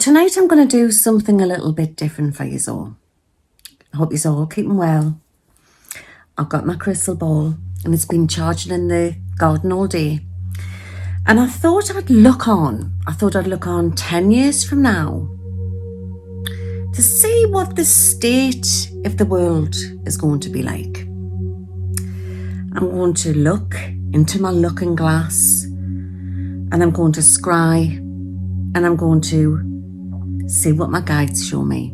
tonight I'm going to do something a little bit different for you all. I hope you're all keeping well. I've got my crystal ball and it's been charging in the garden all day. And I thought I'd look on 10 years from now to see what the state of the world is going to be like. I'm going to look into my looking glass and I'm going to scry and I'm going to see what my guides show me.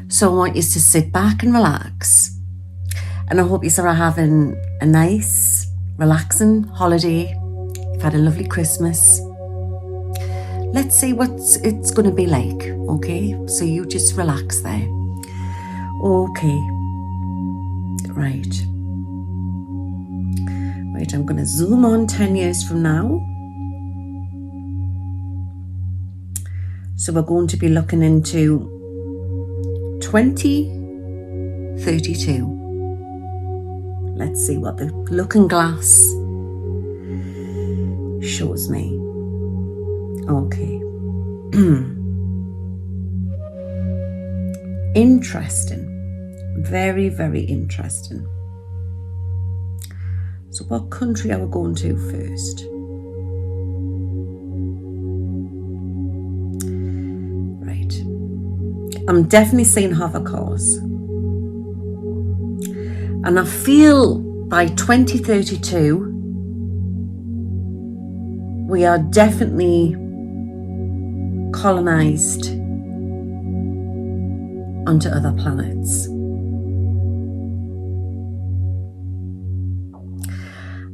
So I want you to sit back and relax. And I hope you are having a nice, relaxing holiday. You've had a lovely Christmas. Let's see what it's going to be like, okay? So you just relax there. Okay. Right, I'm going to zoom on 10 years from now. So we're going to be looking into 2032. Let's see what the looking glass shows me. Okay. Interesting. Very, very interesting. So what country are we going to first? I'm definitely seeing hover cars. And I feel by 2032, we are definitely colonized onto other planets.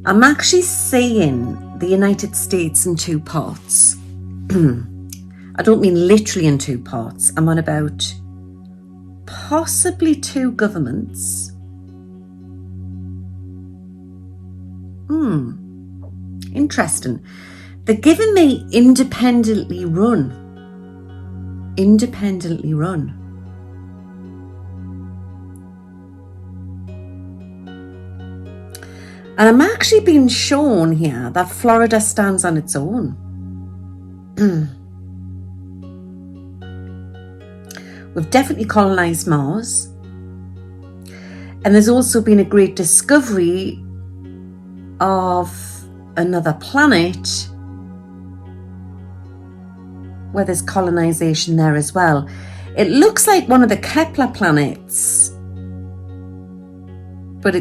I'm actually seeing the United States in two parts. I don't mean literally in two parts. I'm on about possibly two governments. Interesting. They're giving me independently run. Independently run. And I'm actually being shown here that Florida stands on its own. We've definitely colonized Mars. And there's also been a great discovery of another planet where there's colonization there as well. It looks like one of the Kepler planets, but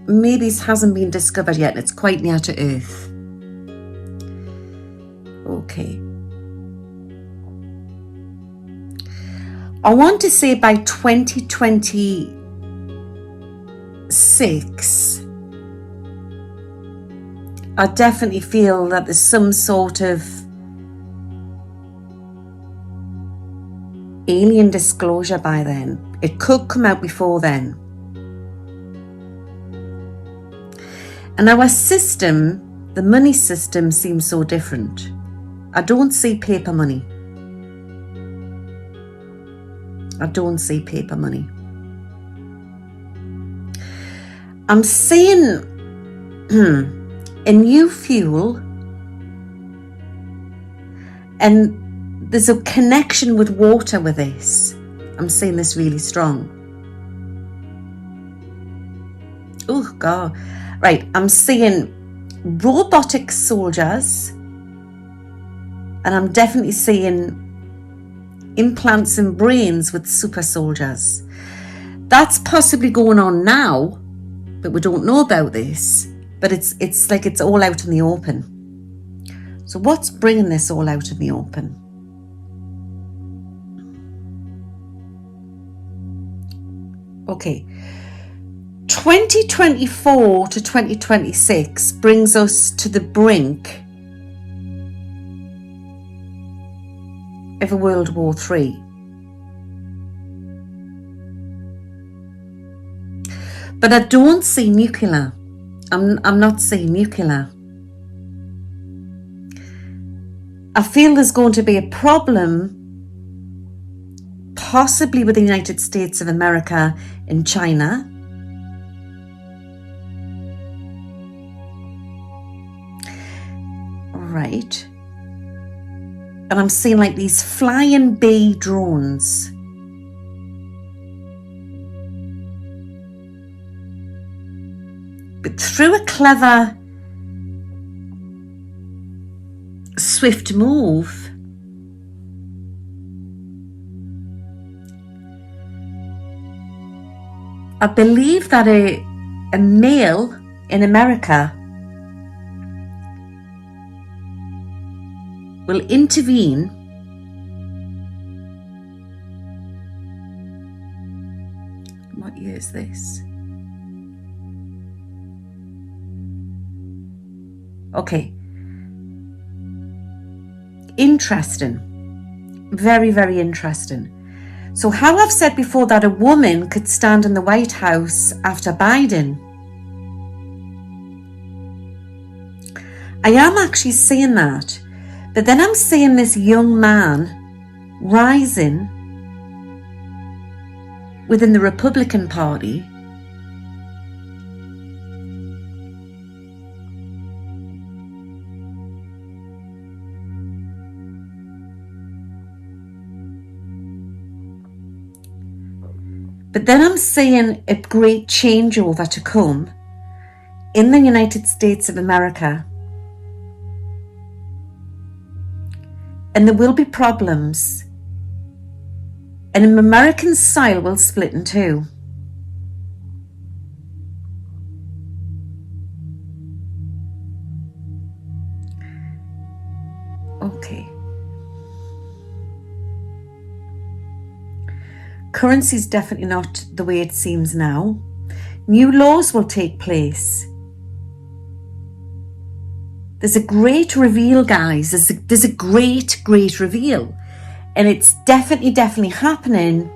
maybe it hasn't been discovered yet. It's quite near to Earth. Okay. I want to say by 2026, I definitely feel that there's some sort of alien disclosure by then. It could come out before then. And our system, the money system, seems so different. I don't see paper money. I don't see paper money. I'm seeing a new fuel, and there's a connection with water with this. I'm seeing this really strong. Oh God. Right, I'm seeing robotic soldiers, and I'm definitely seeing implants in brains with super soldiers. That's possibly going on now, but we don't know about this. But it's like it's all out in the open. So what's bringing this all out in the open? Okay. 2024 to 2026 brings us to the brink of a World War III. But I don't see nuclear. I'm not seeing nuclear. I feel there's going to be a problem possibly with the United States of America and China. Right. And I'm seeing like these flying bee drones. But through a clever, swift move, I believe that a male in America will intervene what year is this? Okay. Interesting. Very, very interesting. So how I've said before that a woman could stand in the White House after Biden, I am actually seeing that. But then I'm seeing this young man rising within the Republican Party. But then I'm seeing a great changeover to come in the United States of America. And there will be problems. And American soil will split in two. Okay. Currency is definitely not the way it seems now. New laws will take place. There's a great reveal, guys. There's a great reveal. And it's definitely happening.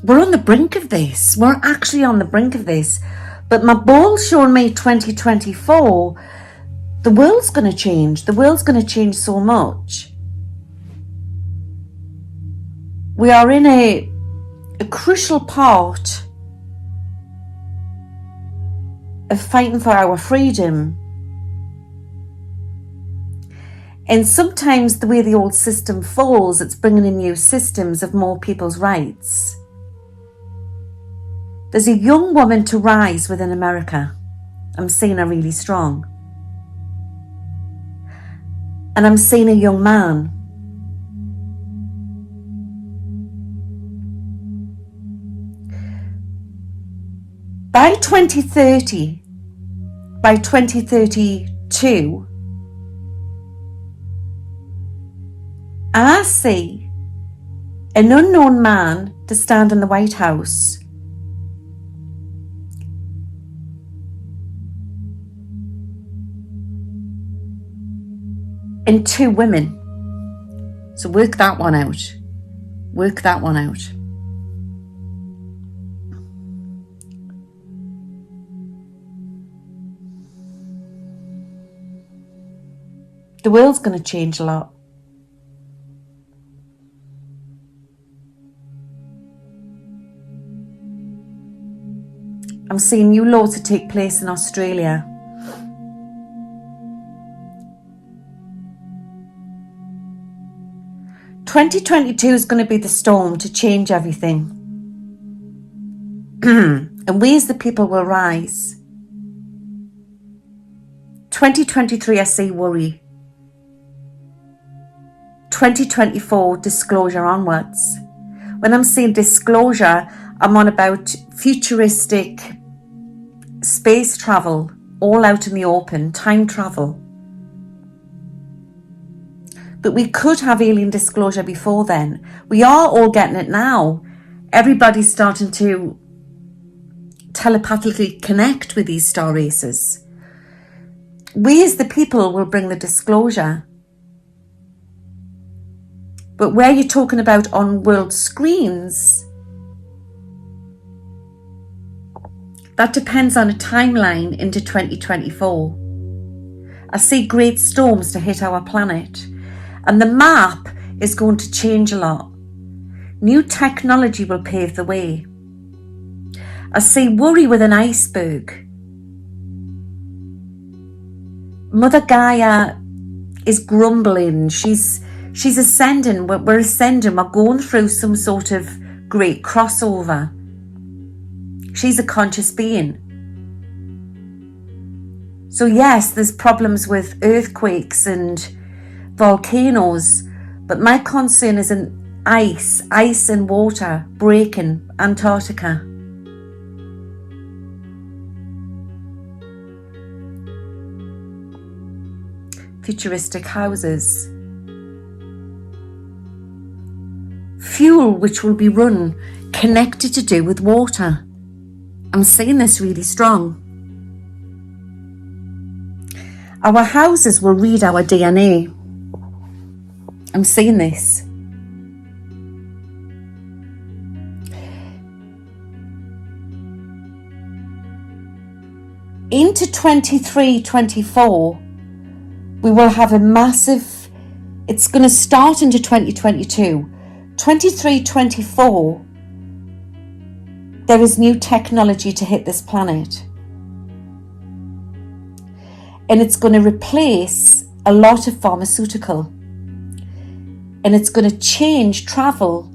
We're on the brink of this. We're actually on the brink of this. But my ball's showing me 2024, the world's going to change. The world's going to change so much. We are in a crucial part of fighting for our freedom. And sometimes the way the old system falls, it's bringing in new systems of more people's rights. There's a young woman to rise within America. I'm seeing her really strong. And I'm seeing a young man. By 2030, by 2032, I see an unknown man to stand in the White House. And two women. So work that one out. Work that one out. The world's going to change a lot. I'm seeing new laws to take place in Australia. "2022 is going to be the storm to change everything. And we as the people will rise. 2023, I see worry. 2024, disclosure onwards. When I'm saying disclosure, I'm on about futuristic space travel, all out in the open, time travel. But we could have alien disclosure before then. We are all getting it now. Everybody's starting to telepathically connect with these star races. We as the people will bring the disclosure. But where you're talking about on world screens, that depends on a timeline into 2024. I see great storms to hit our planet, and the map is going to change a lot. New technology will pave the way. I see worry with an iceberg. Mother Gaia is grumbling. She's ascending. We're ascending. We're going through some sort of great crossover. She's a conscious being. So yes, there's problems with earthquakes and volcanoes, but my concern is in ice and water breaking Antarctica. Futuristic houses. Fuel which will be run connected to do with water. I'm seeing this really strong. Our houses will read our DNA. I'm seeing this. Into 23-24, we will have a massive, it's going to start into 2022. 23-24, there is new technology to hit this planet. And it's going to replace a lot of pharmaceutical. And it's going to change travel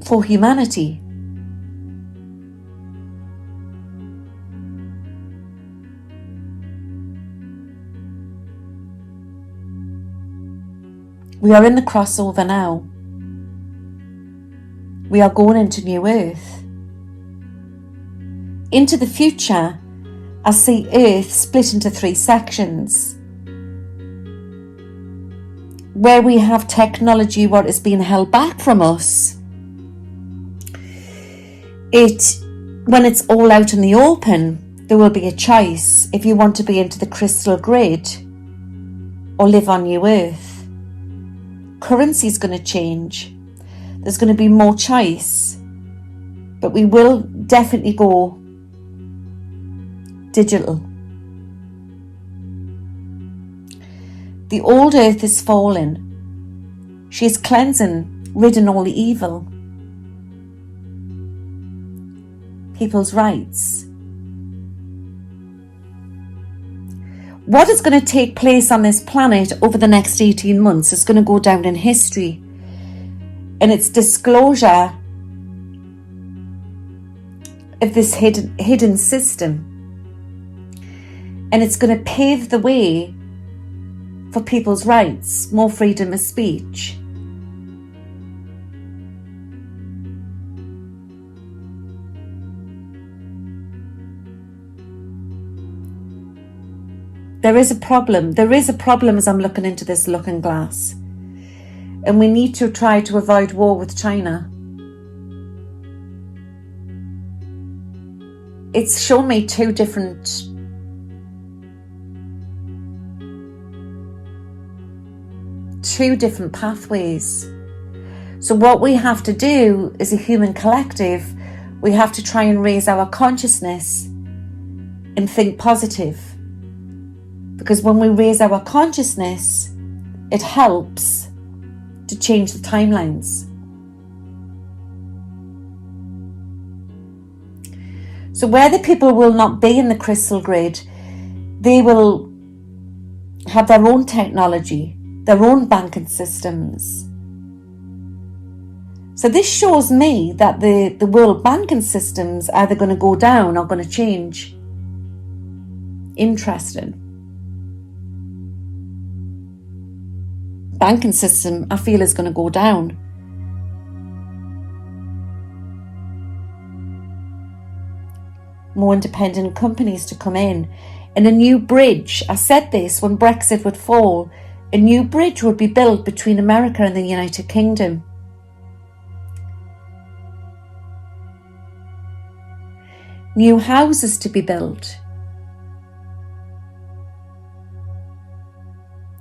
for humanity. We are in the crossover now. We are going into New Earth. Into the future, I see Earth split into 3 sections. Where we have technology what is being held back from us. When it's all out in the open, there will be a choice if you want to be into the crystal grid or live on New Earth. Currency is going to change. There's going to be more choice, but we will definitely go digital. The old earth is falling. She is cleansing, ridding all the evil. People's rights. What is going to take place on this planet over the next 18 months is going to go down in history. And it's disclosure of this hidden system. And it's going to pave the way for people's rights, more freedom of speech. There is a problem. There is a problem as I'm looking into this looking glass. And we need to try to avoid war with China. It's shown me two different pathways. So what we have to do as a human collective, we have to try and raise our consciousness and think positive. Because when we raise our consciousness, it helps to change the timelines. So where the people will not be in the crystal grid, they will have their own technology, their own banking systems. So this shows me that the world banking systems are either going to go down or going to change. Interesting. Banking system, I feel, is going to go down. More independent companies to come in. And a new bridge, I said this when Brexit would fall, a new bridge would be built between America and the United Kingdom. New houses to be built.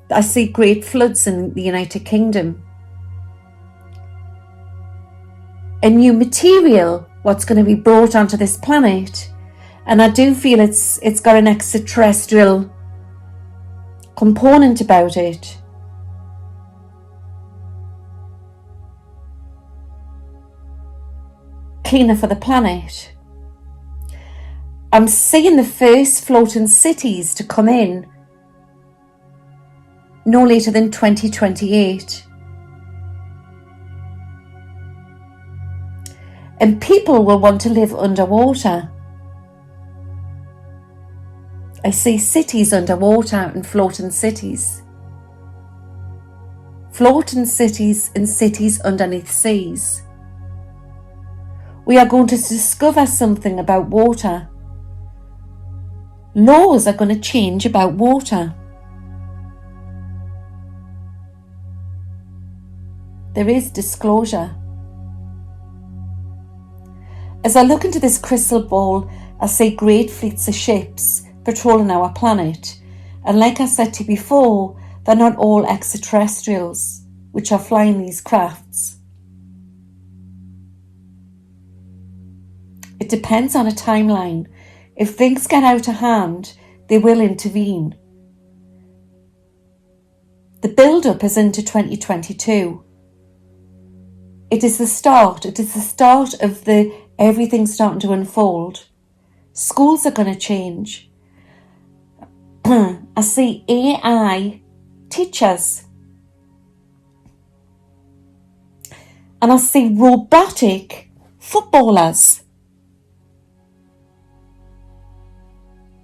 I see great floods in the United Kingdom. A new material, what's going to be brought onto this planet. And I do feel it's got an extraterrestrial component about it. Cleaner for the planet. I'm seeing the first floating cities to come in no later than 2028. And people will want to live underwater. I see cities underwater and floating cities. Floating cities and cities underneath seas. We are going to discover something about water. Laws are going to change about water. There is disclosure. As I look into this crystal ball, I see great fleets of ships patrolling our planet. And like I said to you before, they're not all extraterrestrials which are flying these crafts. It depends on a timeline. If things get out of hand, they will intervene. The build-up is into 2022. It is the start. It is the start of everything starting to unfold. Schools are going to change. I see AI teachers. And I see robotic footballers.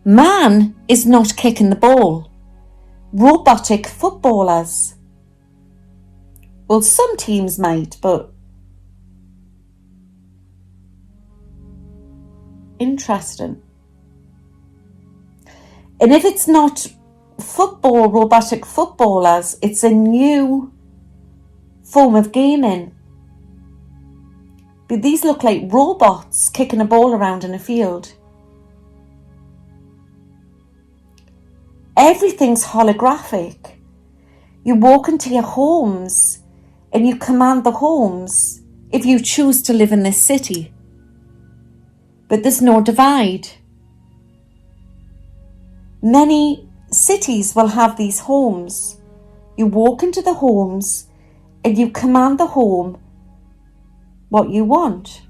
Man is not kicking the ball. Robotic footballers. Well, some teams might, but interesting. And if it's not football, robotic footballers, it's a new form of gaming. But these look like robots kicking a ball around in a field. Everything's holographic. You walk into your homes and you command the homes if you choose to live in this city. But there's no divide. Many cities will have these homes. You walk into the homes and you command the home what you want.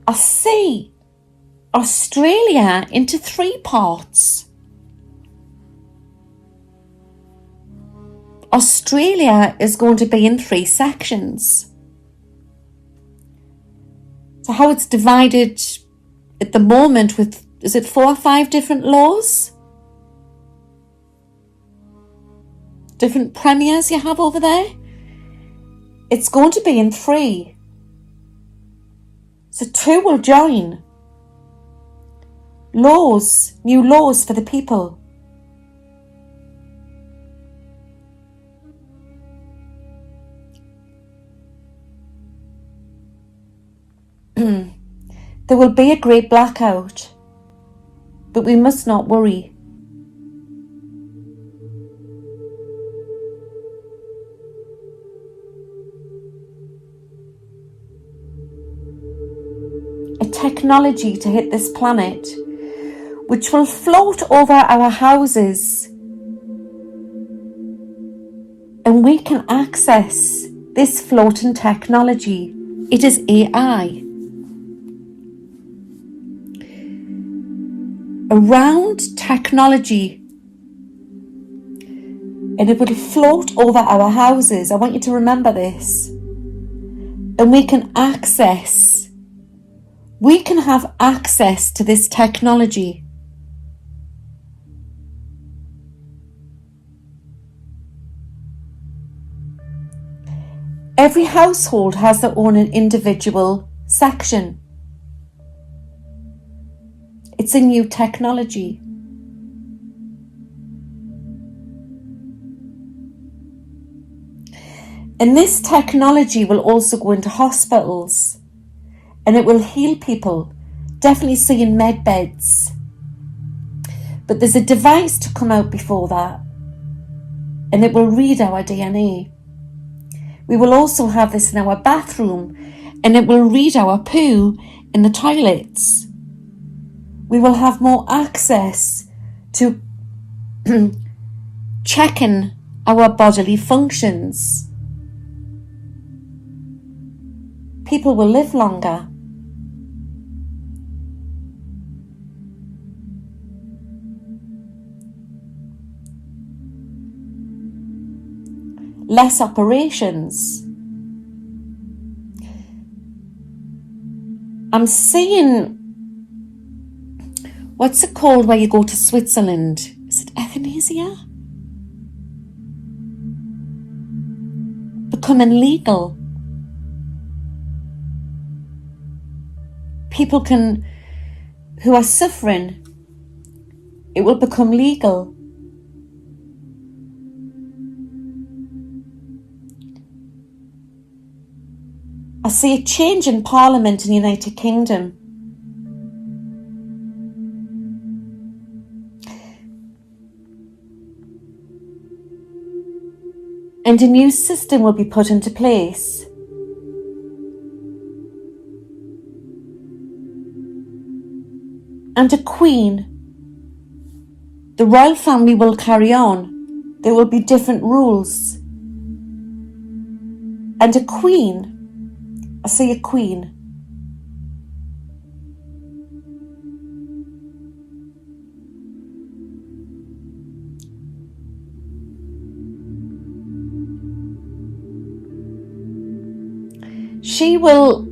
I see Australia into 3 parts. Australia is going to be in 3 sections. So how it's divided at the moment with, is it 4 or 5 different laws? Different premiers you have over there? It's going to be in 3. So 2 will join. Laws, new laws for the people. There will be a great blackout, but we must not worry. A technology to hit this planet, which will float over our houses, and we can access this floating technology. It is AI. Around technology, and it will float over our houses. I want you to remember this. And we can have access to this technology. Every household has their own individual section. It's a new technology. And this technology will also go into hospitals, and it will heal people, definitely seeing med beds. But there's a device to come out before that, and it will read our DNA. We will also have this in our bathroom, and it will read our poo in the toilets. We will have more access to checking our bodily functions. People will live longer. Less operations. I'm seeing, what's it called where you go to Switzerland? Is it euthanasia? Becoming legal. People who are suffering, it will become legal. I see a change in Parliament in the United Kingdom. And a new system will be put into place. And a queen. The royal family will carry on. There will be different rules. And a queen. I see a queen. She will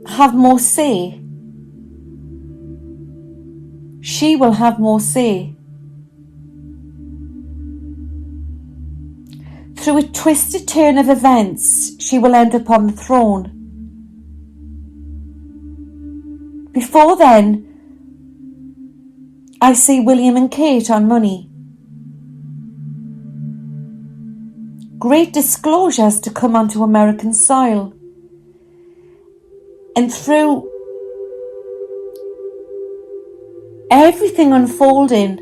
have more say. She will have more say. Through a twisted turn of events, she will end up on the throne. Before then, I see William and Kate on money. Great disclosures to come onto American soil. And through everything unfolding,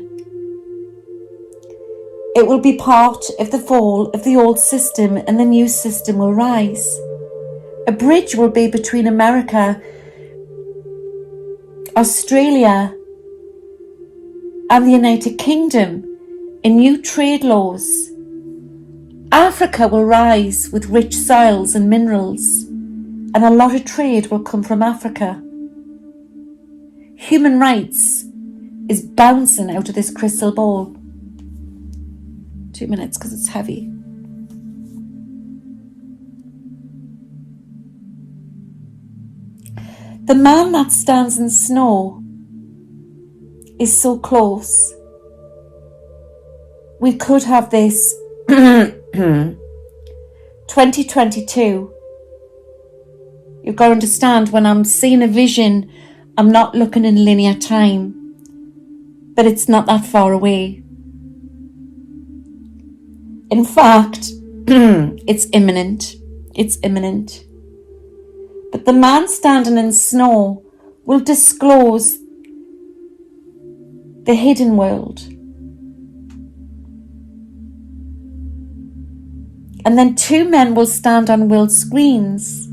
it will be part of the fall of the old system and the new system will rise. A bridge will be between America, Australia, and the United Kingdom in new trade laws. Africa will rise with rich soils and minerals, and a lot of trade will come from Africa. Human rights is bouncing out of this crystal ball. 2 minutes because it's heavy. The man that stands in snow is so close. We could have this 2022. You've got to understand, when I'm seeing a vision, I'm not looking in linear time, but it's not that far away. In fact, it's imminent. It's imminent. But the man standing in snow will disclose the hidden world. And then two men will stand on world screens.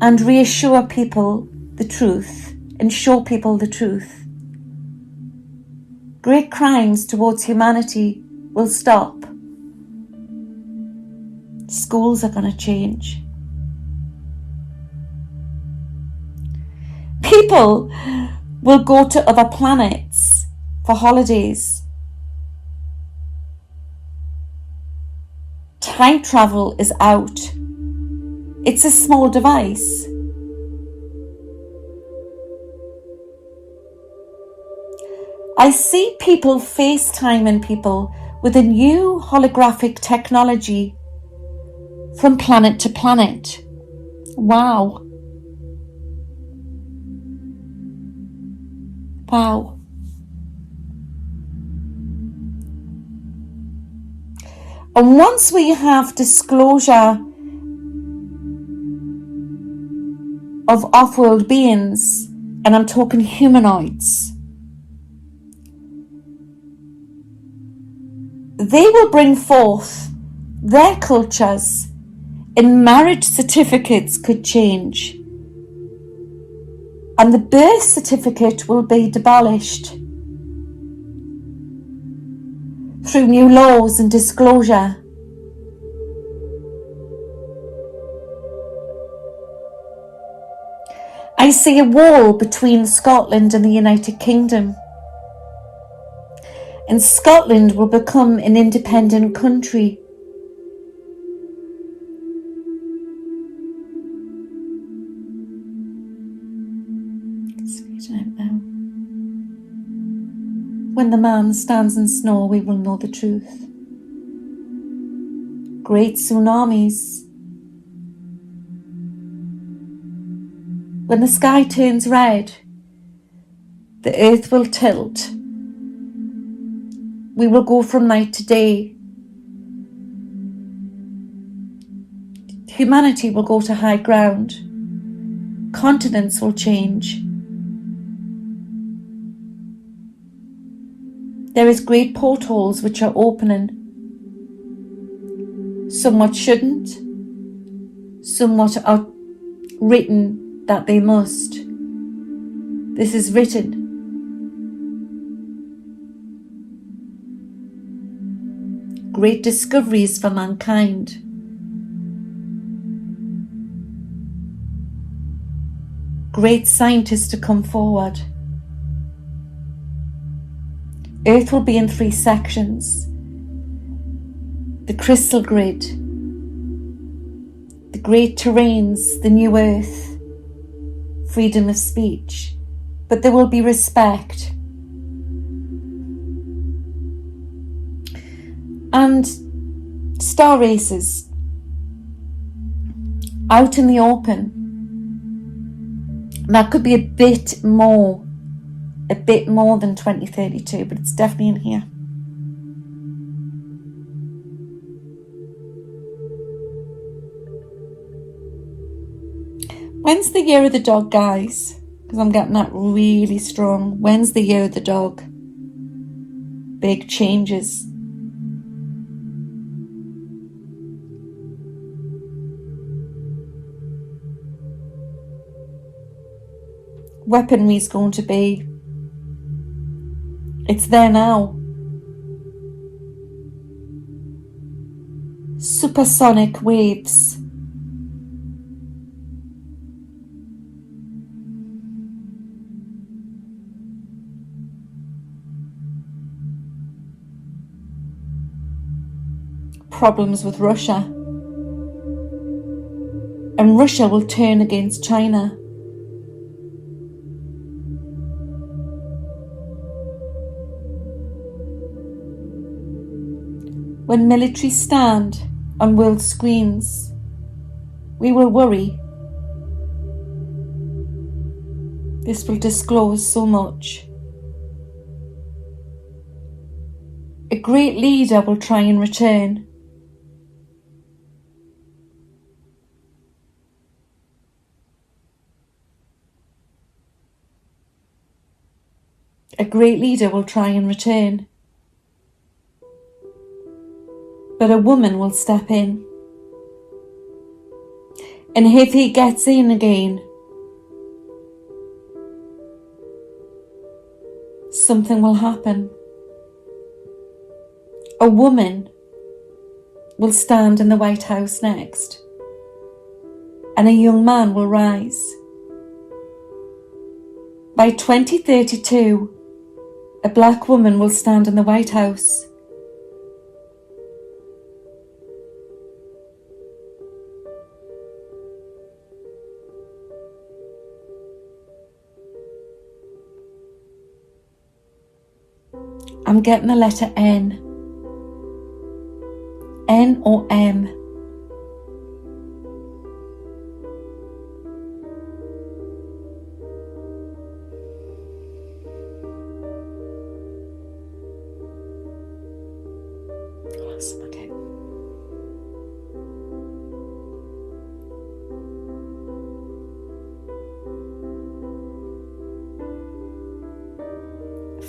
And reassure people the truth and show people the truth. Great crimes towards humanity will stop. Schools are going to change. People will go to other planets for holidays. Time travel is out. It's a small device. I see people FaceTiming people with a new holographic technology from planet to planet. Wow. Wow. And once we have disclosure of off-world beings, and I'm talking humanoids, they will bring forth their cultures And marriage certificates could change. And the birth certificate will be abolished through new laws and disclosure. I see a wall between Scotland and the United Kingdom. And Scotland will become an independent country. When the man stands in snow, we will know the truth. Great tsunamis. When the sky turns red, the earth will tilt. We will go from night to day. Humanity will go to high ground. Continents will change. There is great portholes which are opening. Somewhat shouldn't, somewhat are written that they must. This is written. Great discoveries for mankind. Great scientists to come forward. Earth will be in 3 sections. The crystal grid, the great terrains, the new earth, freedom of speech, but there will be respect. And star races out in the open. That could be a bit more than 2032, but it's definitely in here. When's the year of the dog, guys? Because I'm getting that really strong. When's the year of the dog? Big changes. Weaponry is going to be, it's there now. Supersonic waves. Problems with Russia. And Russia will turn against China. When military stand on world screens, we will worry. This will disclose so much. A great leader will try and return. A great leader will try and return. But a woman will step in. And if he gets in again, something will happen. A woman will stand in the White House next, and a young man will rise. By 2032, a black woman will stand in the White House. I'm getting the letter N. N or M. Awesome, okay.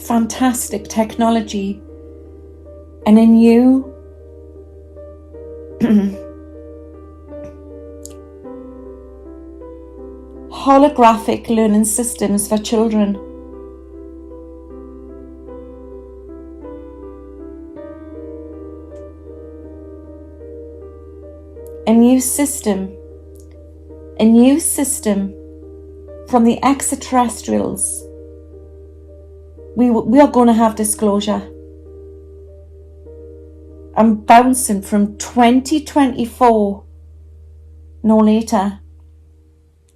Fantastic technology, and in you holographic learning systems for children. A new system from the extraterrestrials. We are going to have disclosure. I'm bouncing from 2024, no later,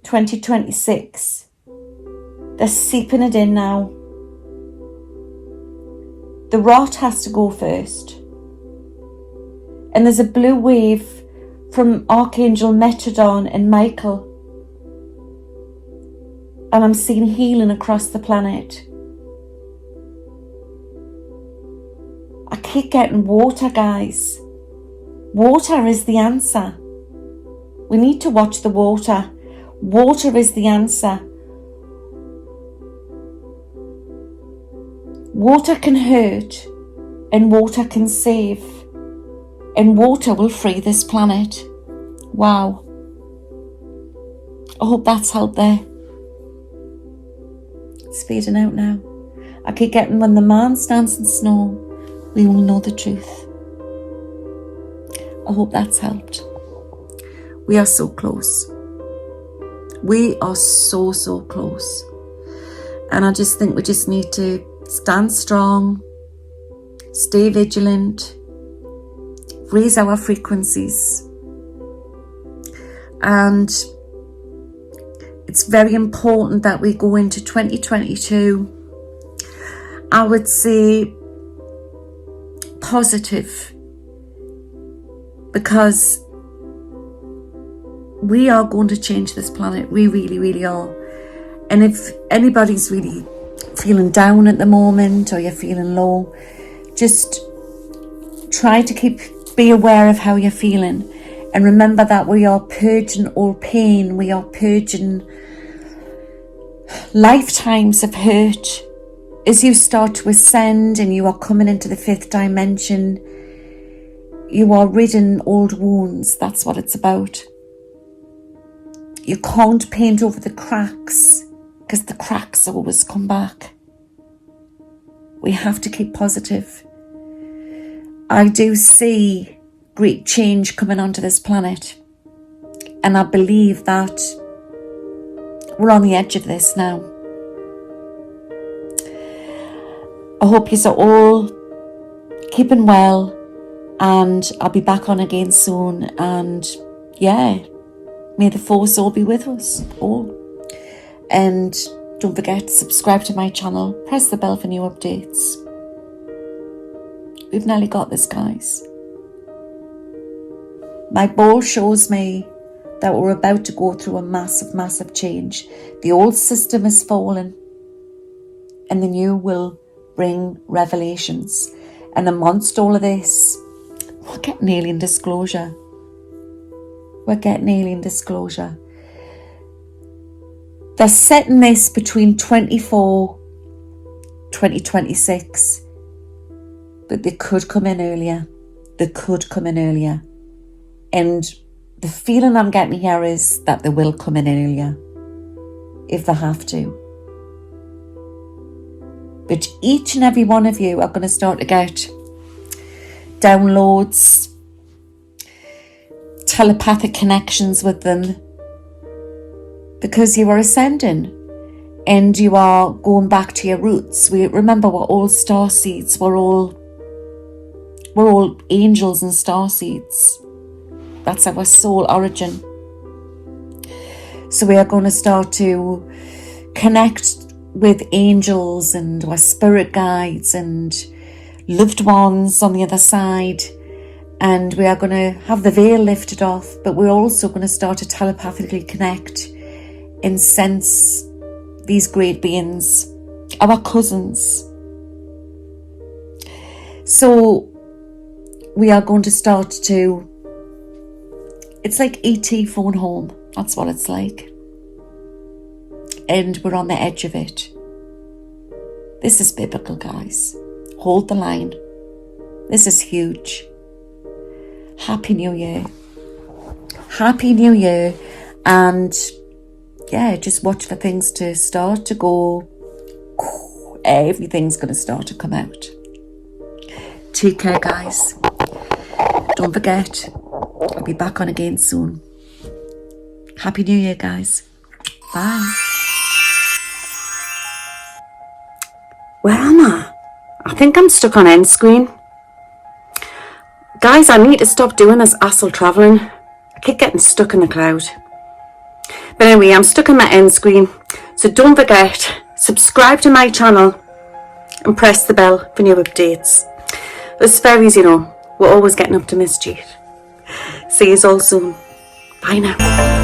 2026. They're seeping it in now. The rot has to go first. And there's a blue wave from Archangel Metrodon and Michael. And I'm seeing healing across the planet. I keep getting water, guys. Water is the answer. We need to watch the water. Water is the answer. Water can hurt and water can save. And water will free this planet. Wow. I hope that's helped there. It's fading out now. I keep getting when the man stands in snow, we will know the truth. I hope that's helped. We are so close. We are so, so close. And I just think we just need to stand strong, stay vigilant, raise our frequencies. And it's very important that we go into 2022, I would say, positive, because we are going to change this planet. We really, really are. And if anybody's really feeling down at the moment, or you're feeling low, just try to be aware of how you're feeling, and remember that we are purging all pain. We are purging lifetimes of hurt. As you start to ascend and you are coming into the 5th dimension, you are ridding old wounds. That's what it's about. You can't paint over the cracks, because the cracks always come back. We have to keep positive. I do see great change coming onto this planet, and I believe that we're on the edge of this now. I hope you are all keeping well, and I'll be back on again soon. And yeah, may the force all be with us all. And don't forget to subscribe to my channel, press the bell for new updates. We've nearly got this, guys. My ball shows me that we're about to go through a massive, massive change. The old system is falling, and the new will bring revelations. And amongst all of this, we're getting alien disclosure. We're getting alien disclosure. They're setting this between 2026, but they could come in earlier. They could come in earlier. And the feeling I'm getting here is that they will come in earlier, if they have to. But each and every one of you are going to start to get downloads, telepathic connections with them, because you are ascending and you are going back to your roots. We remember, we're all star seeds. We're all angels and star seeds. That's our soul origin. So we are going to start to connect with angels and our spirit guides and loved ones on the other side. And we are going to have the veil lifted off, but we're also going to start to telepathically connect and sense these great beings, our cousins. So we are going to start to, it's like E.T. phone home. That's what it's like. And we're on the edge of it. This is biblical, guys. Hold the line. This is huge. Happy New Year. Happy New Year. And yeah, just watch for things to start to go. Everything's going to start to come out. Take care, guys. Don't forget, I'll be back on again soon. Happy New Year, guys. Bye. Where am I? I think I'm stuck on end screen. Guys, I need to stop doing this asshole travelling. I keep getting stuck in the cloud. But anyway, I'm stuck in my end screen. So don't forget, subscribe to my channel and press the bell for new updates. Us fairies, you know, we're always getting up to mischief. See you all soon. Bye now.